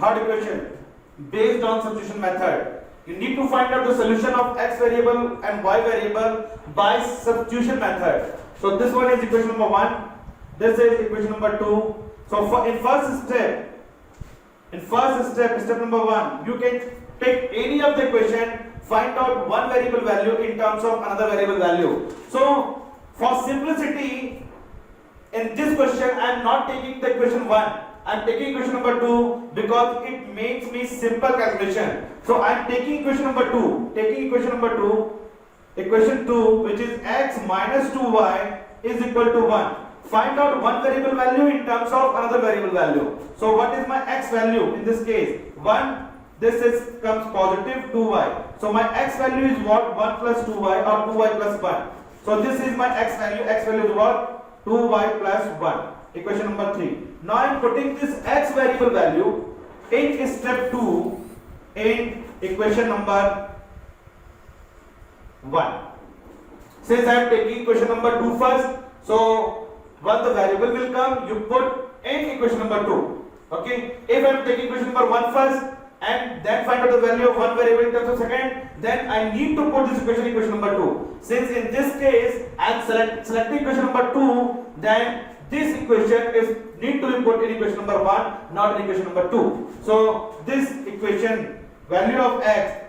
Third equation, based on substitution method. You need to find out the solution of x variable and y variable by substitution method. So this one is equation number 1. This is equation number 2. So in first step, step number 1, you can take any of the equation, find out one variable value in terms of another variable value. So for simplicity, in this question, I am not taking the equation 1. I am taking equation number 2 because it makes me simple calculation. So I am taking equation number 2. Equation 2, which is x minus 2y is equal to 1. Find out one variable value in terms of another variable value. So what is my x value in this case? 1. This comes positive 2y. So my x value is what? 1 plus 2y or 2y plus 1. So this is my x value. X value is what? 2y plus 1. Equation number 3. Now I am putting this x variable value in step 2 in equation number 1. Since I am taking equation number 2 first, so what the variable will come, you put in equation number 2. Okay. If I am taking equation number 1 first and then find out the value of one variable in terms of second, then I need to put this equation number 2. Since in this case I am selecting equation number 2, then this equation is need to be put in equation number 1, not in equation number 2. So this equation, value of x,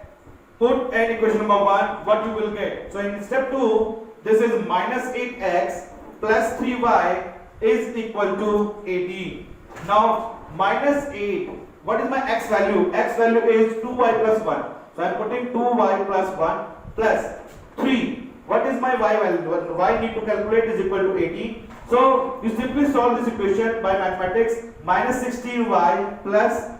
put in equation number 1, what you will get. So in step 2, this is minus 8x plus 3y is equal to 18. Now minus 8, what is my x value? X value is 2y plus 1. So I am putting 2y plus 1 plus 3. What is my y value? Y need to calculate is equal to 18. So you simply solve this equation by mathematics. Minus 16y plus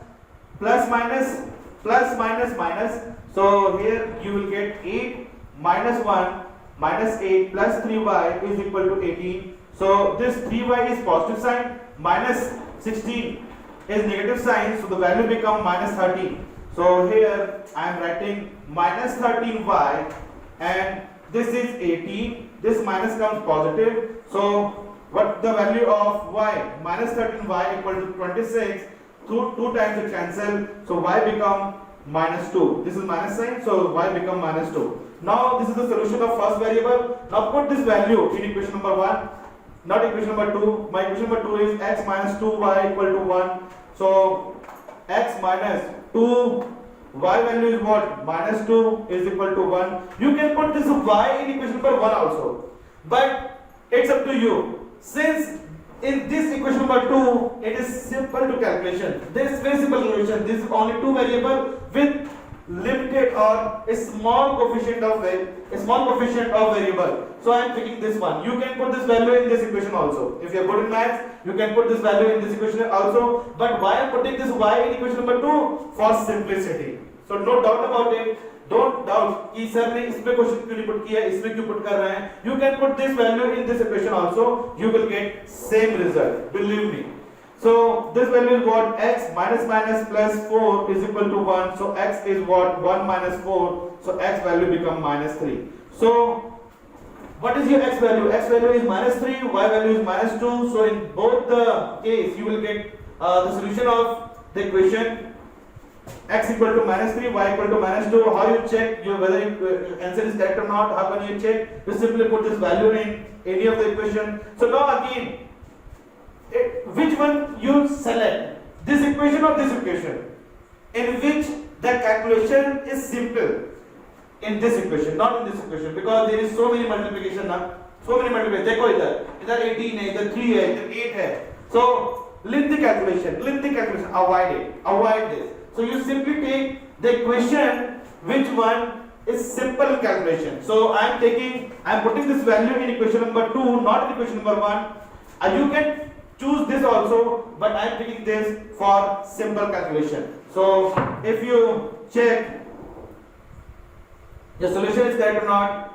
minus. So here you will get 8 minus 1 minus 8 plus 3y is equal to 18. So this 3y is positive sign, minus 16 is negative sign, so the value become minus 13. So here I am writing minus 13y and this is 18. This minus comes positive. So what the value of y? Minus 13y equal to 26. 2 times it cancel. So y become minus 2. This is minus sign. So y become minus 2. Now this is the solution of first variable. Now put this value in equation number 1. Not equation number 2. My equation number 2 is x minus 2y equal to 1. So x minus 2. Y value is what? Minus 2 is equal to 1. You can put this y in equation number 1 also. But it's up to you. Since in this equation number 2, it is simple to calculation. This is very simple calculation. This is only two variable with limited or a small coefficient of variable. So I am picking this one. You can put this value in this equation also. If you are good in maths, you can put this value in this equation also. But why I am putting this y in equation number 2? For simplicity. So no doubt about it. Don't doubt कि sir ने इसमें question क्यों नहीं put किया, इसमें क्यों put कर रहे हैं. You can put this value in this equation also. You will get same result. Believe me. So this value is what? X minus plus 4 is equal to 1. So x is what? 1 minus 4. So x value become minus 3. So what is your x value? X value is minus 3. Y value is minus 2. So in both the case, you will get the solution of the equation. X equal to minus 3, y equal to minus 2. How you check whether your answer is correct or not? How can you check? You simply put this value in any of the equation. So now again, which one you select? This equation or this equation? In which the calculation is simple? In this equation, not in this equation, because there is so many multiplication now. So many multiplication. देखो इधर 18 है, इधर 3 है, इधर 8 है. So lengthy calculation. Avoid this. So you simply take the equation which one is simple calculation. So I am putting this value in equation number 2, not in equation number 1. You can choose this also, but I am picking this for simple calculation. So if you check the solution is correct or not,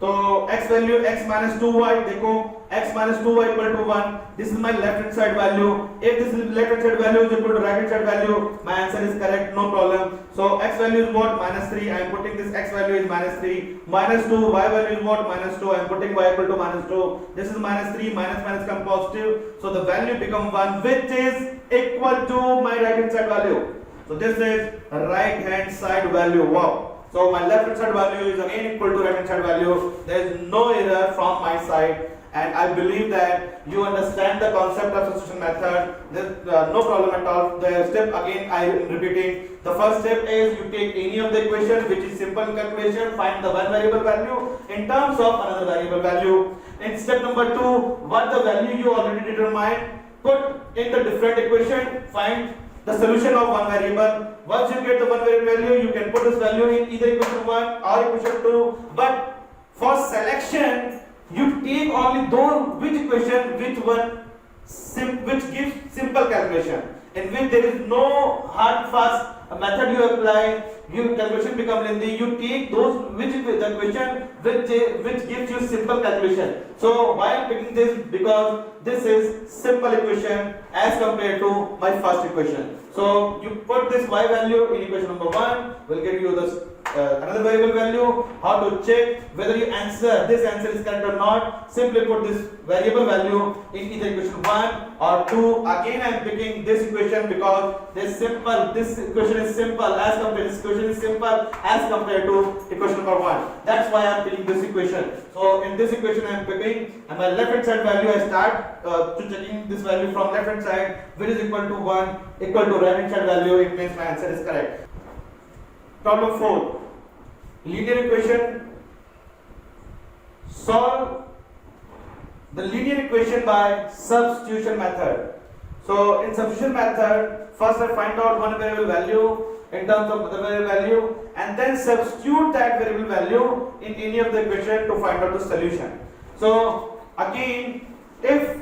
so x value x minus 2y, देखो x minus 2y equal to 1. This is my left hand side value. If this is left hand side value is equal to right hand side value, my answer is correct, no problem. So x value is what? Minus 3. I am putting this x value is minus 3. Minus 2. Y value is what? Minus 2. I am putting y equal to minus 2. This is minus 3. Minus come positive. So the value become 1, which is equal to my right hand side value. So this is right hand side value. Wow. So my left hand side value is again equal to right hand side value. There is no error from my side, and I believe that you understand the concept of substitution method. There's no problem at all. The step again I am repeating. The first step is you take any of the equation which is simple calculation, find the one variable value in terms of another variable value. In step number 2, what the value you already determined, put in the different equation, find the solution of one variable. Once you get the one variable value, you can put this value in either equation 1 or equation 2. But for selection, you take only those which equation which gives simple calculation, in which there is no hard fast method you apply, your calculation become lengthy. You take those which the equation which gives you simple calculation. So why I am picking this? Because this is simple equation as compared to my first equation. So you put this y value in equation number 1, will get you this another variable value. How to check whether this answer is correct or not? Simply put this variable value in either equation 1 or 2. Again I am picking this equation because this equation is simple as compared to equation number 1. That's why I am picking this equation. So in this equation I am picking, and my left hand side value I start to checking this value from left hand side, which is equal to 1 equal to right hand side value. It means my answer is correct. Problem 4. Linear equation. Solve the linear equation by substitution method. So in substitution method, first I find out one variable value in terms of other variable value, and then substitute that variable value in any of the equation to find out the solution. So again, if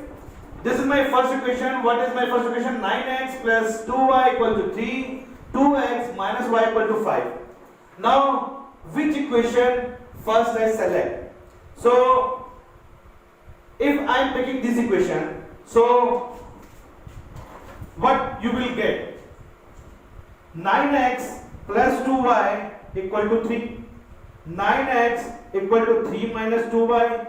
this is my first equation, what is my first equation? 9x plus 2y equal to 3, 2x minus y equal to 5. Now which equation first I select? So if I am picking this equation, so what you will get? 9x plus 2y equal to 3, 9x equal to 3 minus 2y,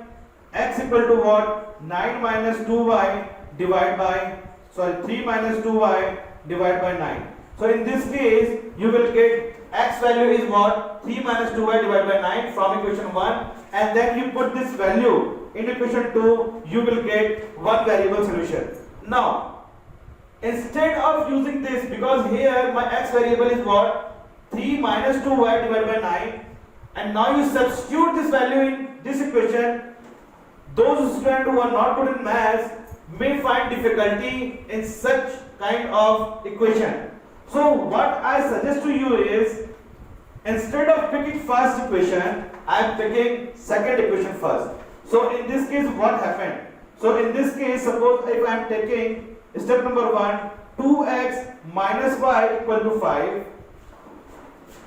x equal to what? 9 minus 2y divided by 3 minus 2y divided by 9. So in this case you will get x value is what? 3 minus 2y divided by 9 from equation 1, and then you put this value in equation 2, you will get one variable solution. Now instead of using this, because here my x variable is what? 3 minus 2y divided by 9, and now you substitute this value in this equation. Those students who are not good in maths may find difficulty in such kind of equation. So what I suggest to you is, instead of picking first equation, I am picking second equation first. So in this case what happened? So in this case, suppose if I am taking step number 1, 2x minus y equal to 5.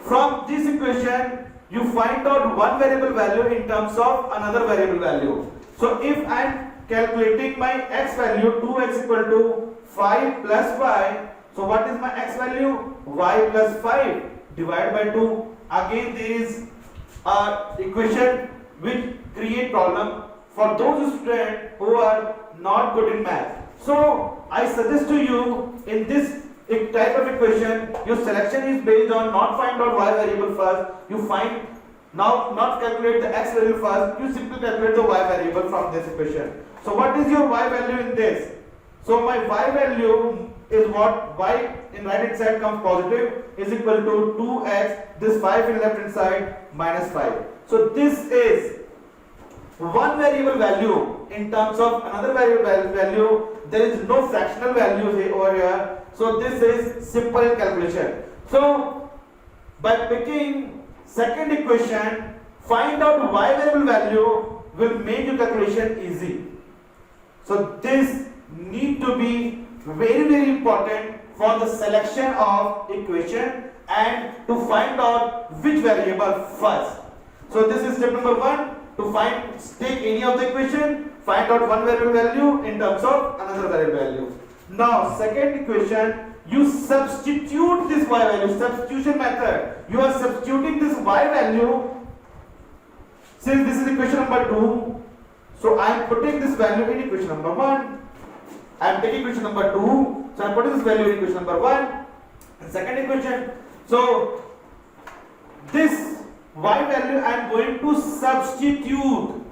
From this equation you find out one variable value in terms of another variable value. So if I am calculating my x value, 2x equal to 5 plus y, so what is my x value? Y plus 5 divided by 2. Again there is a equation which create problem for those students who are not good in math. So I suggest to you, in this type of equation, your selection is based on not find out y variable first, you find now not calculate the x value first, you simply calculate the y variable from this equation. So what is your y value in this? So my y value is what? Y in right hand side comes positive, is equal to 2x, this 5 in left hand side minus 5. So this is one variable value in terms of another variable value. There is no fractional value over here. So this is simple calculation. So by picking second equation, find out y variable value will make your calculation easy. So this need to be very important for the selection of equation and to find out which variable first. So this is step number 1, to take any of the equation, find out one variable value in terms of another variable value. Now second equation, you substitute this y value, substitution method. You are substituting this y value. Since this is equation number 2, so I am putting this value in equation number 1. I am taking equation number 2, so I am putting this value in equation number 1. Second equation, so this y value I am going to substitute,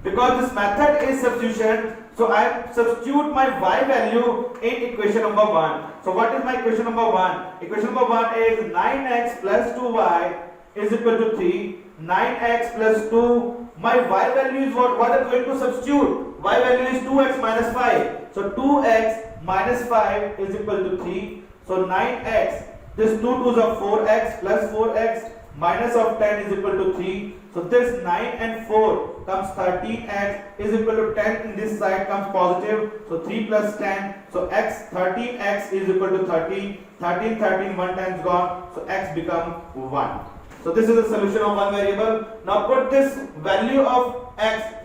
because this method is substitution. So I substitute my y value in equation number 1. So what is my equation number 1? Equation number 1 is 9x plus 2y is equal to 3. 9x plus 2, my y value is what I'm going to substitute. Y value is 2x minus 5. So 2x minus 5 is equal to 3. So 9x, this 2 2s are 4x plus 4x minus of 10 is equal to 3. So this 9 and 4 comes 13x is equal to 10, in this side comes positive. So 3 plus 10, so x 13x is equal to 13. 13, 1 times gone, so x become 1. So this is the solution of one variable. Now put this value of x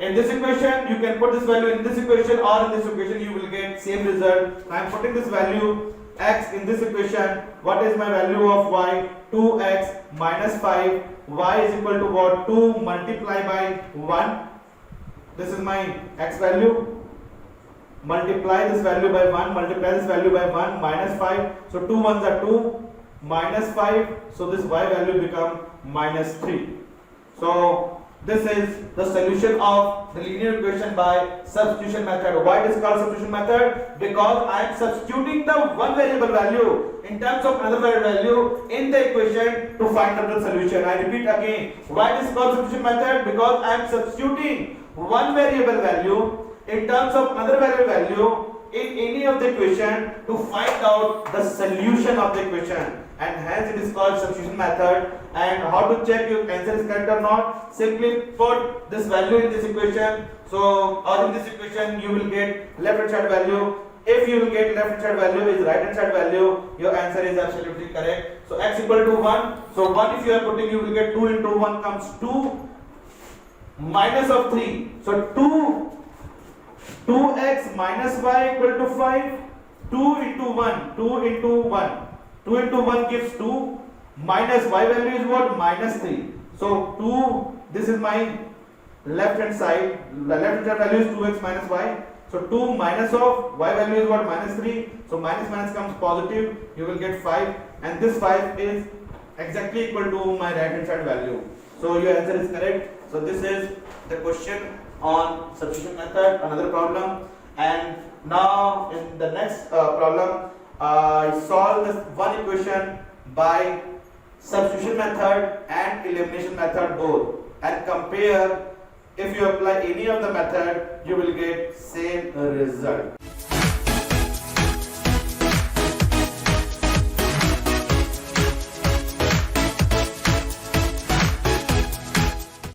in this equation. You can put this value in this equation or in this equation, you will get same result. I am putting this value x in this equation. What is my value of y? 2x minus 5. Y is equal to what? 2 multiplied by 1. This is my x value. Multiply this value by 1. Multiply this value by 1 minus 5. So 2 ones are 2 minus 5. So this y value become minus 3. So this is the solution of the linear equation by substitution method. Why it is called substitution method? Because I am substituting the one variable value in terms of another variable value in the equation to find out the solution. I repeat again. Why it is called substitution method? Because I am substituting one variable value in terms of another variable value in any of the equation to find out the solution of the equation, and hence it is called substitution method. And how to check your answer is correct or not? Simply put this value in this equation. So or in this equation you will get left hand side value. If you will get left hand side value is right hand side value, your answer is absolutely correct. So x equal to 1. So 1 if you are putting, you will get 2 into 1 comes 2 minus of 3. So 2x minus y equal to 5. 2 into 1. 2 into 1. 2 into 1 gives 2. Minus y value is what? Minus 3. So 2, this is my left hand side. The left hand side value is 2x minus y. So 2 minus of y value is what? Minus 3. So minus minus comes positive. You will get 5. And this 5 is exactly equal to my right hand side value. So your answer is correct. So this is the question on substitution method, another problem. And now in the next problem, I solve this one equation by substitution method and elimination method both, and compare. If you apply any of the method, you will get same result.